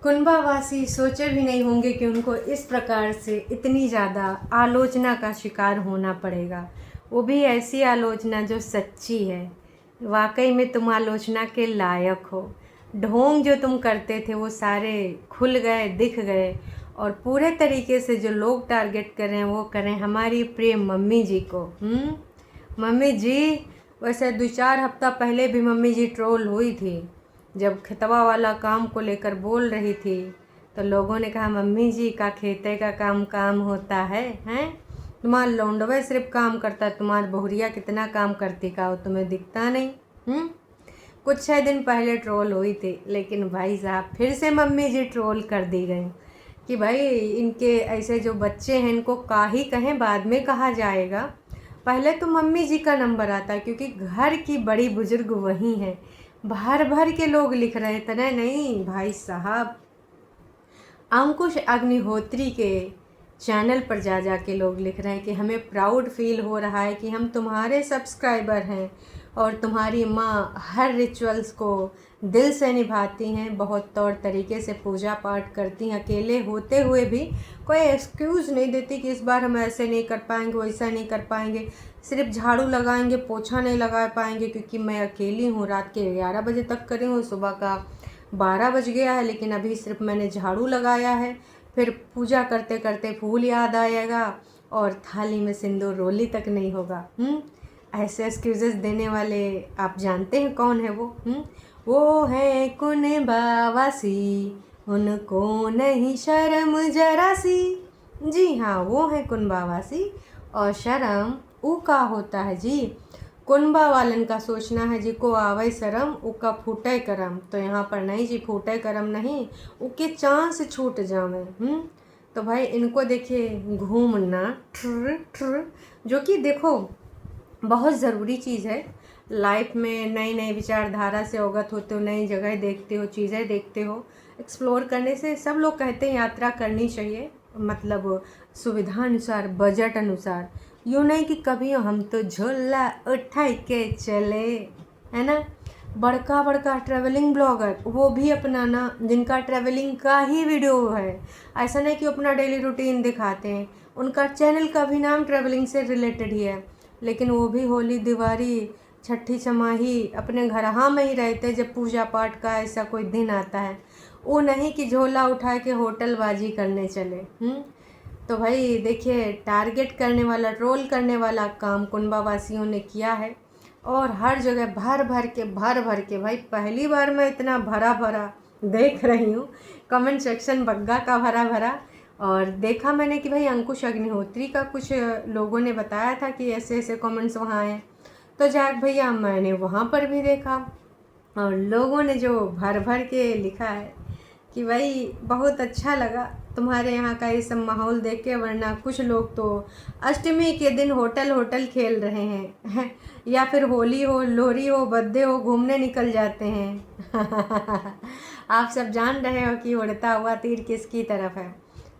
कुंभावासी सोचे भी नहीं होंगे कि उनको इस प्रकार से इतनी ज़्यादा आलोचना का शिकार होना पड़ेगा, वो भी ऐसी आलोचना जो सच्ची है। वाकई में तुम आलोचना के लायक हो। ढोंग जो तुम करते थे वो सारे खुल गए, दिख गए, और पूरे तरीके से जो लोग टारगेट कर रहे हैं वो कर रहे हैं हमारी प्रिय मम्मी जी को। मम्मी जी, वैसे 2-4 हफ्ता पहले भी मम्मी जी ट्रोल हुई थी, जब खेतवा वाला काम को लेकर बोल रही थी तो लोगों ने कहा मम्मी जी का खेते का काम काम होता है, हैं तुम्हारा लौंडवा सिर्फ काम करता, तुम्हारी बहुरिया कितना काम करती का वो तुम्हें दिखता नहीं। कुछ 6 दिन पहले ट्रोल हुई थी, लेकिन भाई साहब फिर से मम्मी जी ट्रोल कर दी गई कि भाई इनके ऐसे जो बच्चे हैं इनको का ही कहें, बाद में कहा जाएगा, पहले तो मम्मी जी का नंबर आता है क्योंकि घर की बड़ी बुजुर्ग वही हैं। भर भर के लोग लिख रहे थे नहीं भाई साहब, अंकुश अग्निहोत्री के चैनल पर जा के लोग लिख रहे हैं कि हमें प्राउड फील हो रहा है कि हम तुम्हारे सब्सक्राइबर हैं और तुम्हारी माँ हर रिचुअल्स को दिल से निभाती हैं, बहुत तौर तरीके से पूजा पाठ करती हैं, अकेले होते हुए भी कोई एक्सक्यूज़ नहीं देती कि इस बार हम ऐसे नहीं कर पाएंगे, वैसा नहीं कर पाएंगे, सिर्फ झाड़ू लगाएंगे, पोछा नहीं लगा पाएंगे क्योंकि मैं अकेली हूँ। रात के 11 बजे तक करी हूँ, सुबह का 12 बज गया है, लेकिन अभी सिर्फ मैंने झाड़ू लगाया है। फिर पूजा करते करते फूल याद आएगा और थाली में सिंदूर रोली तक नहीं होगा। ऐसे एक्सक्यूजेस देने वाले आप जानते हैं कौन है वो है कुनबावासी, उनको नहीं शर्म जरा सी। जी हाँ, वो है कुनबावासी, और शर्म ऊ का होता है जी। कुनबा वालन का सोचना है जी को आवे शरम उका फूटे करम, तो यहाँ पर नहीं जी, फूटे करम नहीं, उके चांस छूट जावे। तो भाई इनको देखिए घूमना ठुर ठुर, जो कि देखो बहुत ज़रूरी चीज़ है लाइफ में। नई नई विचारधारा से अवगत होते हो, नई जगह देखते हो, चीज़ें देखते हो, एक्सप्लोर करने से सब लोग कहते हैं यात्रा करनी चाहिए, मतलब सुविधा अनुसार, बजट अनुसार। यूँ नहीं कि कभी हम तो झोला उठा के चले, है ना। बड़का बड़का ट्रैवलिंग ब्लॉगर वो भी अपना ना, जिनका ट्रैवलिंग का ही वीडियो है, ऐसा नहीं कि अपना डेली रूटीन दिखाते हैं, उनका चैनल का भी नाम ट्रैवलिंग से रिलेटेड ही है, लेकिन वो भी होली, दिवाली, छठी छमाही अपने घर हाँ में ही रहते जब पूजा पाठ का ऐसा कोई दिन आता है। वो नहीं कि झोला उठा के होटलबाजी करने चले। तो भाई देखिए, टारगेट करने वाला, ट्रोल करने वाला काम कुनबा वासियों ने किया है, और हर जगह भर भर के भाई पहली बार मैं इतना भरा भरा देख रही हूँ, कमेंट सेक्शन बग्गा का भरा भरा। और देखा मैंने कि भाई अंकुश अग्निहोत्री का कुछ लोगों ने बताया था कि ऐसे ऐसे कमेंट्स वहाँ आए, तो जाक भैया मैंने वहाँ पर भी देखा, और लोगों ने जो भर भर के लिखा है कि भाई बहुत अच्छा लगा तुम्हारे यहाँ का ये सब माहौल देख के, वरना कुछ लोग तो अष्टमी के दिन होटल खेल रहे हैं या फिर होली हो, लोहरी हो, बर्थडे हो, घूमने निकल जाते हैं। आप सब जान रहे हो कि उड़ता हुआ तीर किसकी तरफ है।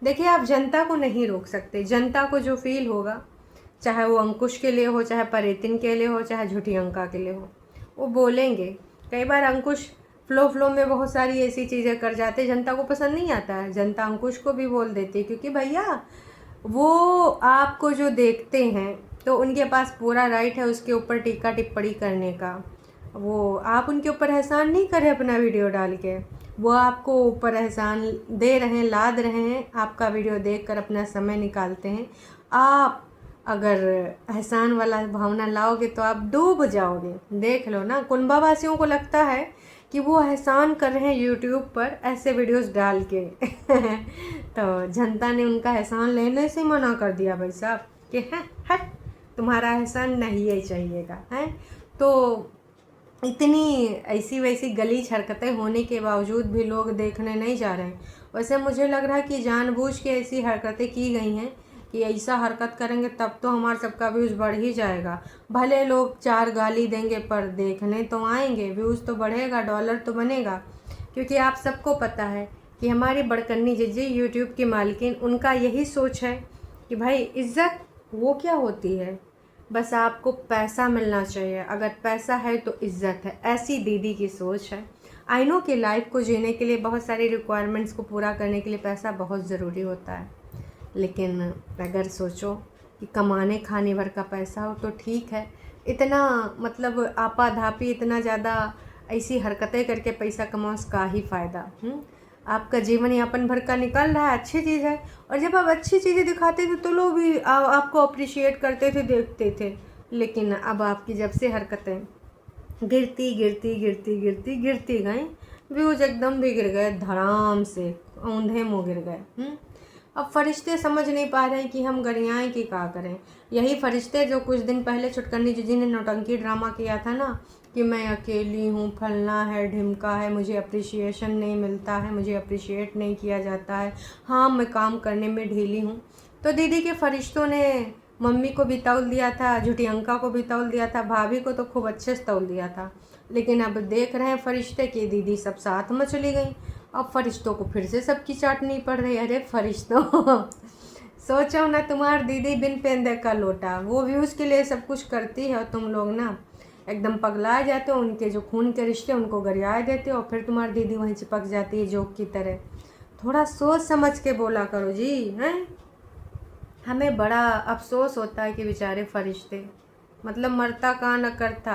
देखिए, आप जनता को नहीं रोक सकते, जनता को जो फील होगा, चाहे वो अंकुश के लिए हो, चाहे परितिन के लिए हो, चाहे झूठी अंका के लिए हो, वो बोलेंगे। कई बार अंकुश फ्लो में बहुत सारी ऐसी चीज़ें कर जाते, जनता को पसंद नहीं आता है, जनता अंकुश को भी बोल देती है, क्योंकि भैया वो आपको जो देखते हैं तो उनके पास पूरा राइट है उसके ऊपर टीका टिप्पणी करने का। वो आप उनके ऊपर एहसान नहीं करें अपना वीडियो डाल के, वो आपको ऊपर एहसान दे रहे हैं, लाद रहे हैं, आपका वीडियो देखकर अपना समय निकालते हैं। आप अगर एहसान वाला भावना लाओगे तो आप डूब जाओगे। देख लो ना, कुनबा वासियों को लगता है कि वो एहसान कर रहे हैं यूट्यूब पर ऐसे वीडियोस डाल के। तो जनता ने उनका एहसान लेने से मना कर दिया भाई साहब कि हट तुम्हारा एहसान नहीं ही चाहिएगा, है। तो इतनी ऐसी वैसी गलीच हरकतें होने के बावजूद भी लोग देखने नहीं जा रहे हैं। वैसे मुझे लग रहा है कि जानबूझ के ऐसी हरकतें की गई हैं कि ऐसा हरकत करेंगे तब तो हमारा सबका व्यूज़ बढ़ ही जाएगा। भले लोग 4 गाली देंगे पर देखने तो आएंगे, व्यूज़ तो बढ़ेगा, डॉलर तो बनेगा। क्योंकि आप सबको पता है कि हमारी बड़कन्नी जीजी यूट्यूब की मालकिन, उनका यही सोच है कि भाई इज़्ज़त वो क्या होती है, बस आपको पैसा मिलना चाहिए, अगर पैसा है तो इज़्ज़त है, ऐसी दीदी की सोच है। आई नो कि लाइफ को जीने के लिए बहुत सारी रिक्वायरमेंट्स को पूरा करने के लिए पैसा बहुत ज़रूरी होता है, लेकिन अगर सोचो कि कमाने खाने भर का पैसा हो तो ठीक है। इतना मतलब आपाधापी इतना ज़्यादा ऐसी हरकतें करके पैसा कमाओ, उसका ही फ़ायदा। आपका जीवन यापन भर का निकल रहा है, अच्छी चीज़ है। और जब आप अच्छी चीज़ें दिखाते थे तो लोग भी आपको अप्रिशिएट करते थे, देखते थे। लेकिन अब आपकी जब से हरकतें गिरती गिरती गिरती गिरती गिरती गई, व्यूज एकदम भी गिर गए, धड़ाम से औंधे मुँह गिर गए। अब फरिश्ते समझ नहीं पा रहे हैं कि हम गरियाएं कि क्या करें। यही फरिश्ते जो कुछ दिन पहले छुटकनी जीजी ने नौटंकी ड्रामा किया था ना कि मैं अकेली हूँ, फलना है ढिमका है, मुझे अप्रिशिएशन नहीं मिलता है, मुझे अप्रिशिएट नहीं किया जाता है, हाँ मैं काम करने में ढीली हूँ। तो दीदी के फरिश्तों ने मम्मी को भी तौल दिया था, झूठी अंका को भी तौल दिया था, भाभी को तो खूब अच्छे से तौल दिया था। लेकिन अब देख रहे हैं फरिश्ते कि दीदी सब साथ में चली गई। अब फरिश्तों को फिर से सबकी चाटनी पड़ रही। अरे फरिश्तों सोचो ना, तुम्हारी दीदी बिन पेंदे का लोटा, वो व्यूज़ के लिए सब कुछ करती है और तुम लोग ना एकदम पगला जाते हो, उनके जो खून के रिश्ते उनको गरियाए देते हो, और फिर तुम्हारी दीदी वहीं चिपक जाती है जोक की तरह। थोड़ा सोच समझ के बोला करो जी, हैं। हमें बड़ा अफसोस होता है कि बेचारे फरिश्ते मतलब मरता का न करता।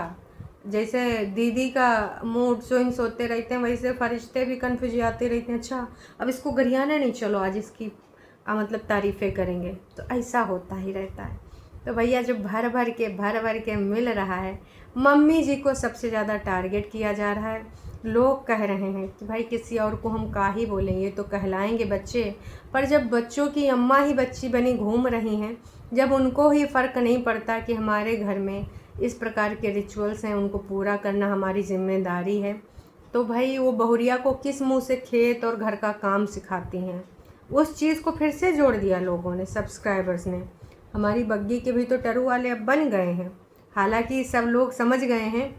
जैसे दीदी का मूड स्विंग्स होते रहते हैं, वैसे फरिश्ते भी कन्फ्यूज आते रहते हैं। अच्छा अब इसको गरियाना नहीं, चलो आज इसकी मतलब तारीफ़ें करेंगे, तो ऐसा होता ही रहता है। तो भैया जो भर भर के मिल रहा है, मम्मी जी को सबसे ज़्यादा टारगेट किया जा रहा है। लोग कह रहे हैं कि भाई किसी और को हम का ही बोलेंगे, तो कहलाएंगे बच्चे। पर जब बच्चों की अम्मा ही बच्ची बनी घूम रही हैं, जब उनको ही फ़र्क नहीं पड़ता कि हमारे घर में इस प्रकार के रिचुअल्स हैं, उनको पूरा करना हमारी जिम्मेदारी है, तो भाई वो बहुरिया को किस मुंह से खेत और घर का काम सिखाती हैं। उस चीज़ को फिर से जोड़ दिया लोगों ने, सब्सक्राइबर्स ने। हमारी बग्गी के भी तो टरू वाले अब बन गए हैं। हालांकि सब लोग समझ गए हैं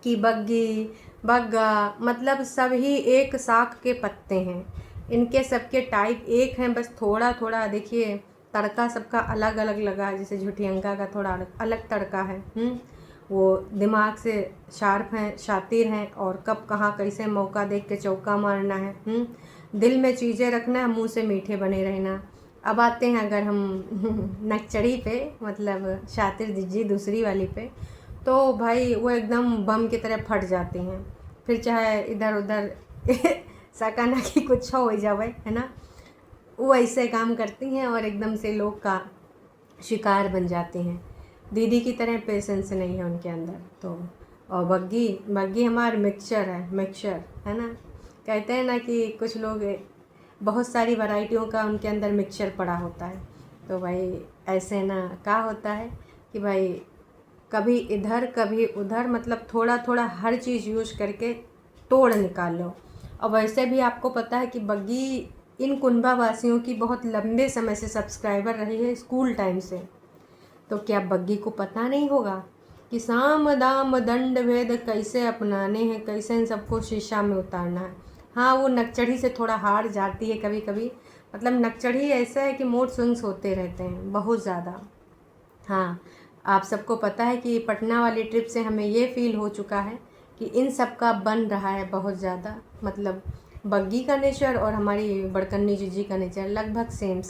कि बग्गी बग्गा मतलब सब ही एक साख के पत्ते हैं, इनके सबके टाइप एक हैं, बस थोड़ा थोड़ा देखिए तड़का सबका अलग अलग लगा। जैसे झूठी अंका का थोड़ा अलग तड़का है। वो दिमाग से शार्प हैं, शातिर हैं, और कब कहाँ कैसे मौका देख के चौका मारना है। दिल में चीज़ें रखना है, मुंह से मीठे बने रहना। अब आते हैं अगर हम नक्चड़ी पे, मतलब शातिर जी दूसरी वाली पे, तो भाई वो एकदम बम की तरह फट जाती हैं। फिर चाहे इधर उधर सकाना की कुछ हो जावे, है ना, वो ऐसे काम करती हैं और एकदम से लोग का शिकार बन जाती हैं। दीदी की तरह पेशेंस नहीं है उनके अंदर। तो और बग्गी हमार मिक्सचर है ना। कहते हैं ना कि कुछ लोग बहुत सारी वैरायटियों का उनके अंदर मिक्सचर पड़ा होता है। तो भाई ऐसे ना क्या होता है कि भाई कभी इधर कभी उधर, मतलब थोड़ा थोड़ा हर चीज़ यूज करके तोड़ निकाल लो। और वैसे भी आपको पता है कि बग्गी इन कुंभा वासियों की बहुत लंबे समय से सब्सक्राइबर रही है, स्कूल टाइम से। तो क्या बग्गी को पता नहीं होगा कि साम दाम दंड भेद कैसे अपनाने हैं, कैसे इन सबको शीशा में उतारना है। हाँ वो नकचढ़ी से थोड़ा हार जाती है कभी कभी, मतलब नकचढ़ी ऐसा है कि मूड स्विंग्स होते रहते हैं बहुत ज़्यादा। हाँ आप सबको पता है कि पटना वाली ट्रिप से हमें ये फ़ील हो चुका है कि इन सब का बन रहा है बहुत ज़्यादा, मतलब बग्गी का नेचर और हमारी बड़कन्नी जीजी का नेचर लगभग सेम।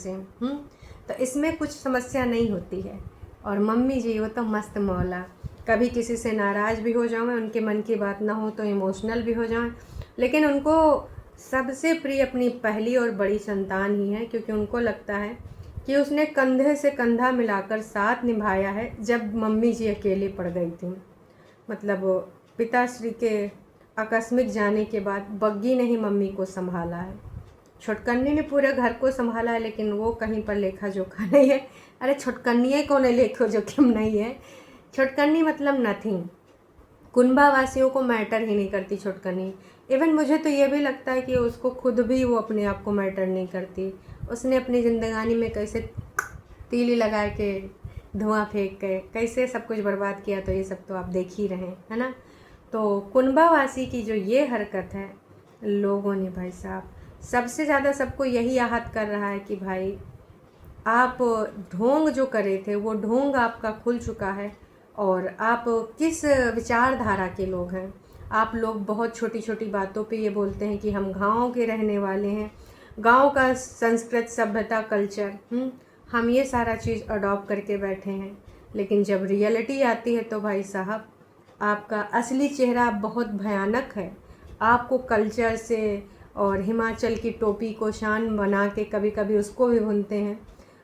तो इसमें कुछ समस्या नहीं होती है। और मम्मी जी वो तो मस्त मौला, कभी किसी से नाराज़ भी हो जाऊँ, उनके मन की बात ना हो तो इमोशनल भी हो जाएं, लेकिन उनको सबसे प्रिय अपनी पहली और बड़ी संतान ही है, क्योंकि उनको लगता है कि उसने कंधे से कंधा मिलाकर साथ निभाया है जब मम्मी जी अकेली पड़ गई थी। मतलब पिताश्री के आकस्मिक जाने के बाद बग्गी ने ही मम्मी को संभाला है। छुटकन्नी ने पूरे घर को संभाला है, लेकिन वो कहीं पर लेखा जोखा नहीं है। अरे छुटकन्नी को नहीं लेखो जोखिम नहीं है, छुटकन्नी मतलब नथिंग, कुंभा वासियों को मैटर ही नहीं करती छुटकन्नी। इवन मुझे तो ये भी लगता है कि उसको खुद भी वो अपने आप को मैटर नहीं करती। उसने अपनी ज़िंदगानी में कैसे तीली लगा के धुआं फेंक के कैसे सब कुछ बर्बाद किया, तो ये सब तो आप देख ही रहे हैं, है ना। तो कुंभावासी की जो ये हरकत है लोगों ने, भाई साहब सबसे ज़्यादा सबको यही आहत कर रहा है कि भाई आप ढोंग जो करे थे वो ढोंग आपका खुल चुका है, और आप किस विचारधारा के लोग हैं। आप लोग बहुत छोटी छोटी बातों पे ये बोलते हैं कि हम गाँव के रहने वाले हैं, गांव का संस्कृत सभ्यता कल्चर, हम ये सारा चीज़ अडॉप्ट करके बैठे हैं। लेकिन जब रियलिटी आती है तो भाई साहब आपका असली चेहरा बहुत भयानक है। आपको कल्चर से और हिमाचल की टोपी को शान बना के कभी कभी उसको भी भूनते हैं।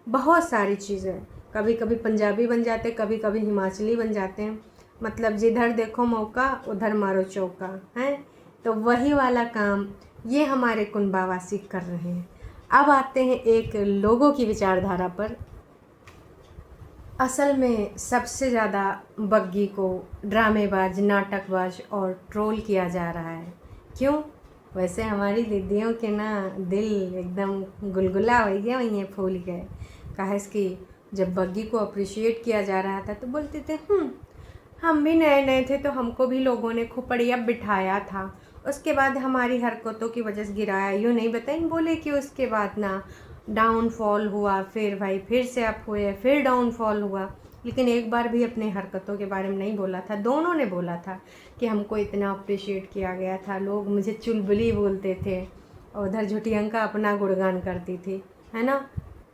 बहुत सारी चीज़ें, कभी कभी पंजाबी बन जाते, कभी कभी हिमाचली बन जाते हैं। मतलब जिधर देखो मौका उधर मारो चौका है। तो वही वाला काम ये हमारे कुनबावासी कर रहे हैं। अब आते हैं एक लोगों की विचारधारा पर। असल में सबसे ज़्यादा बग्गी को ड्रामेबाज, नाटकबाज और ट्रोल किया जा रहा है। क्यों? वैसे हमारी दीदियों के ना दिल एकदम गुलगुला हो गया, वहीं फूल गए। काहे कि जब बग्गी को अप्रिशिएट किया जा रहा था तो बोलते थे हम भी नए नए थे तो हमको भी लोगों ने खोपड़िया बिठाया था, उसके बाद हमारी हरकतों की वजह से गिराया। यूँ नहीं बताएं, बोले कि उसके बाद ना डाउनफॉल हुआ, फिर भाई फिर से अप हुए, फिर डाउनफॉल हुआ। लेकिन एक बार भी अपने हरकतों के बारे में नहीं बोला था। दोनों ने बोला था कि हमको इतना अप्रिशिएट किया गया था, लोग मुझे चुलबुली बोलते थे और उधर झुटियंका अपना गुणगान करती थी, है ना।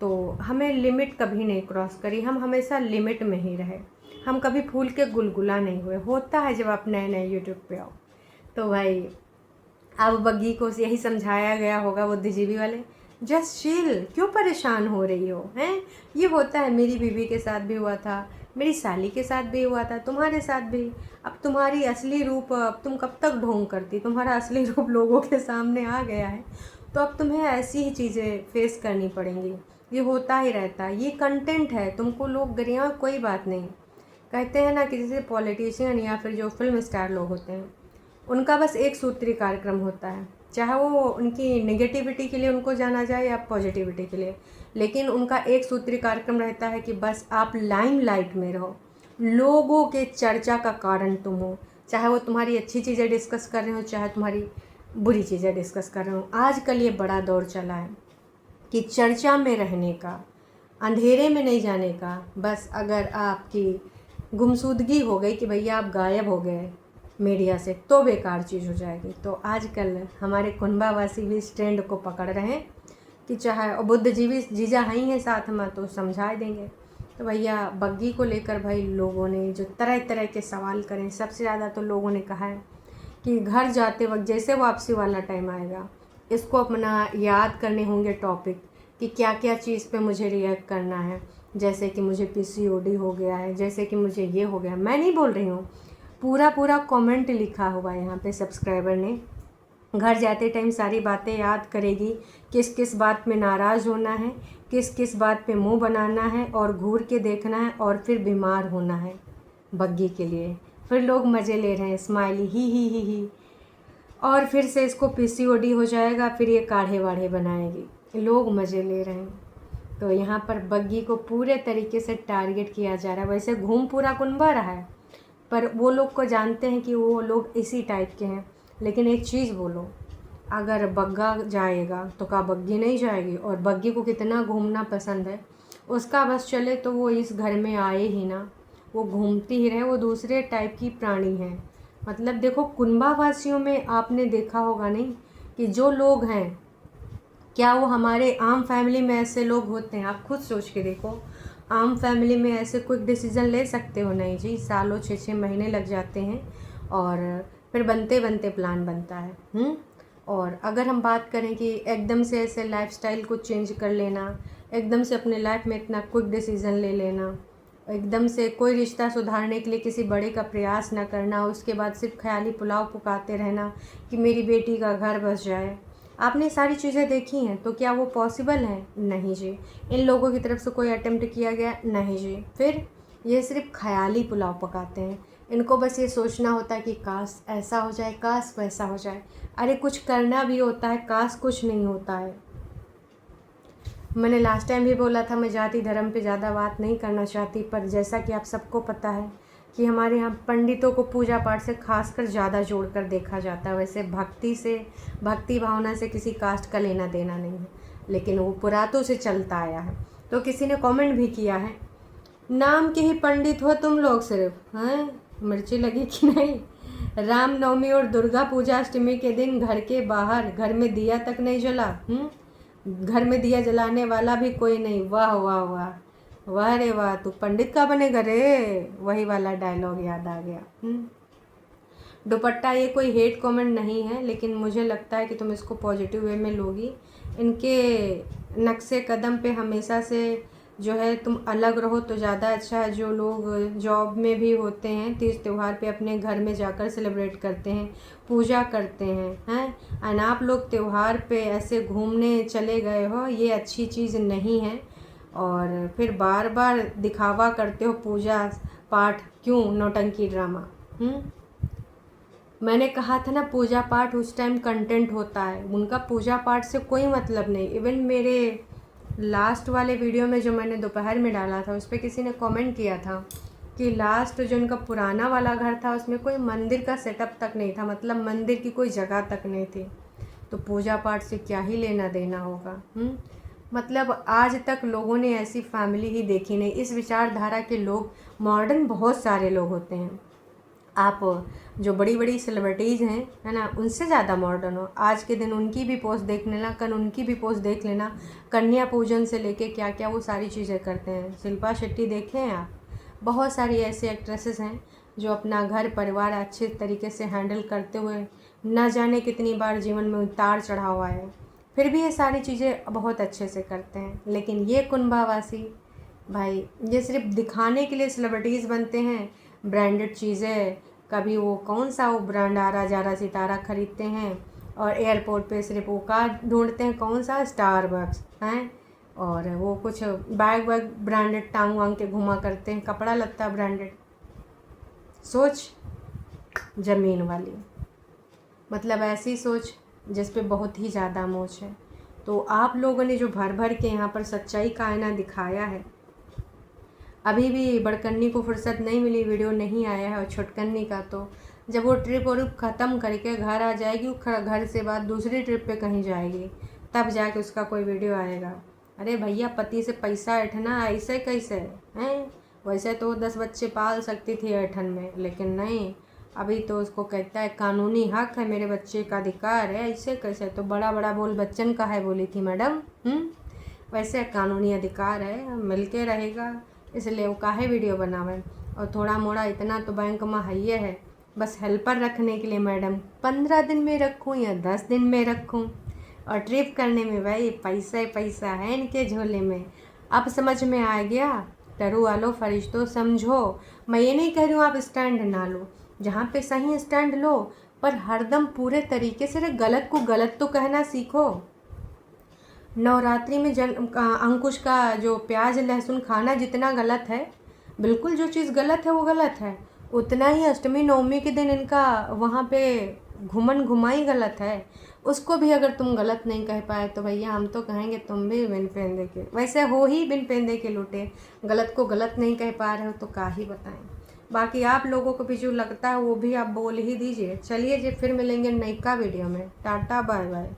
तो हमें लिमिट कभी नहीं क्रॉस करी, हम हमेशा लिमिट में ही रहे, हम कभी फूल के गुलगुला नहीं हुए। होता है जब आप नए नए यूट्यूब पे आओ। तो भाई अब बग्गी को यही समझाया गया होगा बुद्धिजीवी वाले, जस्ट चिल, क्यों परेशान हो रही हो हैं। ये होता है, मेरी बीवी के साथ भी हुआ था, मेरी साली के साथ भी हुआ था, तुम्हारे साथ भी। अब तुम्हारी असली रूप अब तुम कब तक ढोंग करती, तुम्हारा असली रूप लोगों के सामने आ गया है, तो अब तुम्हें ऐसी ही चीज़ें फेस करनी पड़ेंगी। ये होता ही रहता है, ये कंटेंट है, तुमको लोग गरिया कोई बात नहीं। कहते हैं ना कि जैसे पॉलिटिशियन या फिर जो फिल्म स्टार लोग होते हैं, उनका बस एक सूत्री कार्यक्रम होता है, चाहे वो उनकी नेगेटिविटी के लिए उनको जाना जाए या पॉजिटिविटी के लिए, लेकिन उनका एक सूत्री कार्यक्रम रहता है कि बस आप लाइमलाइट में रहो, लोगों के चर्चा का कारण तुम हो, चाहे वो तुम्हारी अच्छी चीज़ें डिस्कस कर रहे हो, चाहे तुम्हारी बुरी चीज़ें डिस्कस कर रहे हो। आजकल ये बड़ा दौर चला है कि चर्चा में रहने का, अंधेरे में नहीं जाने का। बस अगर आपकी गुमसुदगी हो गई कि भैया आप गायब हो गए मीडिया से, तो बेकार चीज़ हो जाएगी। तो आजकल हमारे कुनबावासी भी इस ट्रेंड को पकड़ रहे हैं कि चाहे बुद्धिजीवी जीजा ही हैं साथ में तो समझा देंगे। तो भैया बग्गी को लेकर भाई लोगों ने जो तरह तरह के सवाल करें, सबसे ज़्यादा तो लोगों ने कहा है कि घर जाते वक्त जैसे वापसी वाला टाइम आएगा, इसको अपना याद करने होंगे टॉपिक कि क्या क्या चीज़ पे मुझे रिएक्ट करना है। जैसे कि मुझे PCOD हो गया है, जैसे कि मुझे ये हो गया। मैं नहीं बोल रही हूँ, पूरा कमेंट लिखा हुआ है यहाँ पे सब्सक्राइबर ने। घर जाते टाइम सारी बातें याद करेगी, किस किस बात में नाराज़ होना है, किस किस बात पे मुंह बनाना है और घूर के देखना है और फिर बीमार होना है बग्गी के लिए। फिर लोग मज़े ले रहे हैं, स्माइली ही और फिर से इसको PCOD हो जाएगा, फिर ये काढ़े वाढ़े बनाएगी, लोग मज़े ले रहे हैं। तो यहाँ पर बग्गी को पूरे तरीके से टारगेट किया जा रहा है। वैसे घूम पूरा कुनबा रहा है, पर वो लोग को जानते हैं कि वो लोग इसी टाइप के हैं। लेकिन एक चीज़ बोलो, अगर बग्गा जाएगा तो क्या बग्गी नहीं जाएगी? और बग्गी को कितना घूमना पसंद है, उसका बस चले तो वो इस घर में आए ही ना, वो घूमती ही रहे। वो दूसरे टाइप की प्राणी है। मतलब देखो, कुनबा वासियों में आपने देखा होगा नहीं कि जो लोग हैं, क्या वो हमारे आम फैमिली में ऐसे लोग होते हैं? आप खुद सोच के देखो, आम फैमिली में ऐसे क्विक डिसीज़न ले सकते हो? नहीं जी, सालों 6-6 महीने लग जाते हैं और फिर बनते बनते प्लान बनता है। और अगर हम बात करें कि एकदम से ऐसे लाइफस्टाइल को चेंज कर लेना, एकदम से अपने लाइफ में इतना क्विक डिसीज़न ले लेना, एकदम से कोई रिश्ता सुधारने के लिए किसी बड़े का प्रयास ना करना, उसके बाद सिर्फ ख्याली पुलाव पकाते रहना कि मेरी बेटी का घर बस जाए। आपने सारी चीज़ें देखी हैं, तो क्या वो पॉसिबल है? नहीं जी। इन लोगों की तरफ से कोई अटेम्प्ट किया गया? नहीं जी। फिर ये सिर्फ ख्याली पुलाव पकाते हैं। इनको बस ये सोचना होता है कि काश ऐसा हो जाए, काश वैसा हो जाए। अरे कुछ करना भी होता है, काश कुछ नहीं होता है। मैंने लास्ट टाइम भी बोला था, मैं जाति धर्म पे ज़्यादा बात नहीं करना चाहती, पर जैसा कि आप सबको पता है कि हमारे यहाँ पंडितों को पूजा पाठ से खासकर ज़्यादा जोड़कर देखा जाता है। वैसे भक्ति भावना से किसी कास्ट का लेना देना नहीं है, लेकिन वो पुरातों से चलता आया है। तो किसी ने कमेंट भी किया है, नाम के ही पंडित हो तुम लोग सिर्फ, हैं? मिर्ची लगी कि नहीं? रामनवमी और दुर्गा पूजा अष्टमी के दिन घर के बाहर घर में दिया तक नहीं जला। घर में दिया जलाने वाला भी कोई नहीं। वाह वाह वाह, वाह रे वाह, तू पंडित का बनेगा रे। वही वाला डायलॉग याद आ गया। दुपट्टा ये कोई हेट कमेंट नहीं है, लेकिन मुझे लगता है कि तुम इसको पॉजिटिव वे में लोगी। इनके नक्शे कदम पे हमेशा से जो है तुम अलग रहो तो ज़्यादा अच्छा है। जो लोग जॉब में भी होते हैं तीज त्यौहार पे अपने घर में जाकर सेलिब्रेट करते हैं, पूजा करते हैं एंड आप लोग त्यौहार पे ऐसे घूमने चले गए हो, ये अच्छी चीज़ नहीं है। और फिर बार बार दिखावा करते हो पूजा पाठ, क्यों नौटंकी ड्रामा। मैंने कहा था ना, पूजा पाठ उस टाइम कंटेंट होता है, उनका पूजा पाठ से कोई मतलब नहीं। इवन मेरे लास्ट वाले वीडियो में जो मैंने दोपहर में डाला था उस पर किसी ने कमेंट किया था कि लास्ट जो उनका पुराना वाला घर था उसमें कोई मंदिर का सेटअप तक नहीं था, मतलब मंदिर की कोई जगह तक नहीं थी, तो पूजा पाठ से क्या ही लेना देना होगा। मतलब आज तक लोगों ने ऐसी फैमिली ही देखी नहीं। इस विचारधारा के लोग मॉडर्न बहुत सारे लोग होते हैं। आप जो बड़ी बड़ी सेलिब्रिटीज़ हैं है ना, उनसे ज़्यादा मॉडर्न हो। आज के दिन उनकी भी पोस्ट देख लेना, कल उनकी भी पोस्ट देख लेना। कन्या पूजन से लेके क्या क्या वो सारी चीज़ें करते हैं। शिल्पा शेट्टी देखे हैं आप, बहुत सारी ऐसी एक्ट्रेसेस हैं जो अपना घर परिवार अच्छे तरीके से हैंडल करते हुए न जाने कितनी बार जीवन में उतार चढ़ाव आए, फिर भी ये सारी चीज़ें बहुत अच्छे से करते हैं। लेकिन ये कुंभावासी भाई, ये सिर्फ दिखाने के लिए सेलिब्रिटीज़ बनते हैं। ब्रांडेड चीज़ें, कभी वो कौन सा वो ब्रांड आ रहा जा रहा सितारा खरीदते हैं, और एयरपोर्ट पे सिर्फ वो कार ढूंढते हैं कौन सा स्टारबक्स हैं, और वो कुछ बैग वैग ब्रांडेड टांग वांग के घुमा करते हैं, कपड़ा लत्ता ब्रांडेड। सोच ज़मीन वाली, मतलब ऐसी सोच जिस पे बहुत ही ज़्यादा मोच है। तो आप लोगों ने जो भर भर के यहाँ पर सच्चाई का आईना दिखाया है, अभी भी बड़कन्नी को फुर्सत नहीं मिली, वीडियो नहीं आया है। और छुटकन्नी का तो जब वो ट्रिप और ख़त्म करके घर आ जाएगी, वो घर से बाद दूसरी ट्रिप पे कहीं जाएगी, तब जाके उसका कोई वीडियो आएगा। अरे भैया, पति से पैसा ऐठना ऐसे कैसे हैं? वैसे तो 10 बच्चे पाल सकती थी ऐठन में, लेकिन नहीं, अभी तो उसको कहता है कानूनी हक है, मेरे बच्चे का अधिकार है, ऐसे कैसे? तो बड़ा बड़ा बोल बच्चन का है बोली थी मैडम। वैसे कानूनी अधिकार है, मिल के रहेगा, इसलिए वो काहे वीडियो बनावे। और थोड़ा मोड़ा इतना तो बैंक में है है, बस हेल्पर रखने के लिए मैडम 15 दिन में रखूँ या 10 दिन में रखूँ, और ट्रिप करने में भाई पैसा ही पैसा है इनके झोले में। अब समझ में आ गया? टरू वालों, फरिश्तों, समझो। मैं ये नहीं कह रही हूँ आप स्टैंड ना लो, जहाँ पे सही स्टैंड लो, पर हरदम पूरे तरीके से गलत को गलत तो कहना सीखो। नवरात्रि में अंकुश का जो प्याज लहसुन खाना जितना गलत है, बिल्कुल जो चीज़ गलत है वो गलत है, उतना ही अष्टमी नवमी के दिन इनका वहाँ पे घुमन घुमाई गलत है। उसको भी अगर तुम गलत नहीं कह पाए तो भैया हम तो कहेंगे तुम भी बिन पेंदे के, वैसे हो ही बिन पेंदे के लूटे। गलत को गलत नहीं कह पा रहे हो तो क्या ही बताएं। बाकी आप लोगों को भी जो लगता है वो भी आप बोल ही दीजिए। चलिए जी, फिर मिलेंगे नयका वीडियो में। Tata bye bye.